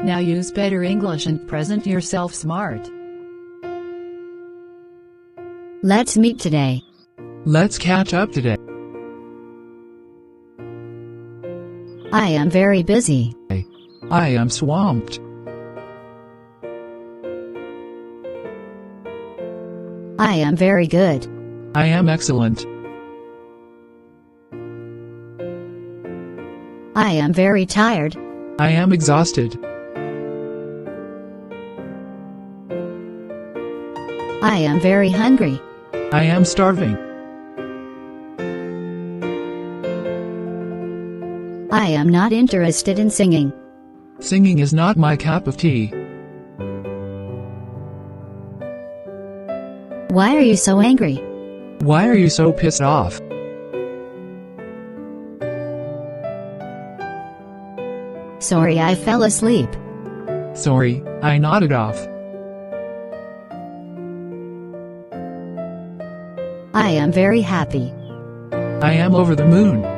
Now use better English and present yourself smart. Let's meet today. Let's catch up today. I am very busy. I am swamped. I am very good. I am excellent. I am very tired. I am exhausted. I am very hungry. I am starving. I am not interested in singing. Singing is not my cup of tea. Why are you so angry? Why are you so pissed off? Sorry, I fell asleep. Sorry, I nodded off. I am very happy. I am over the moon.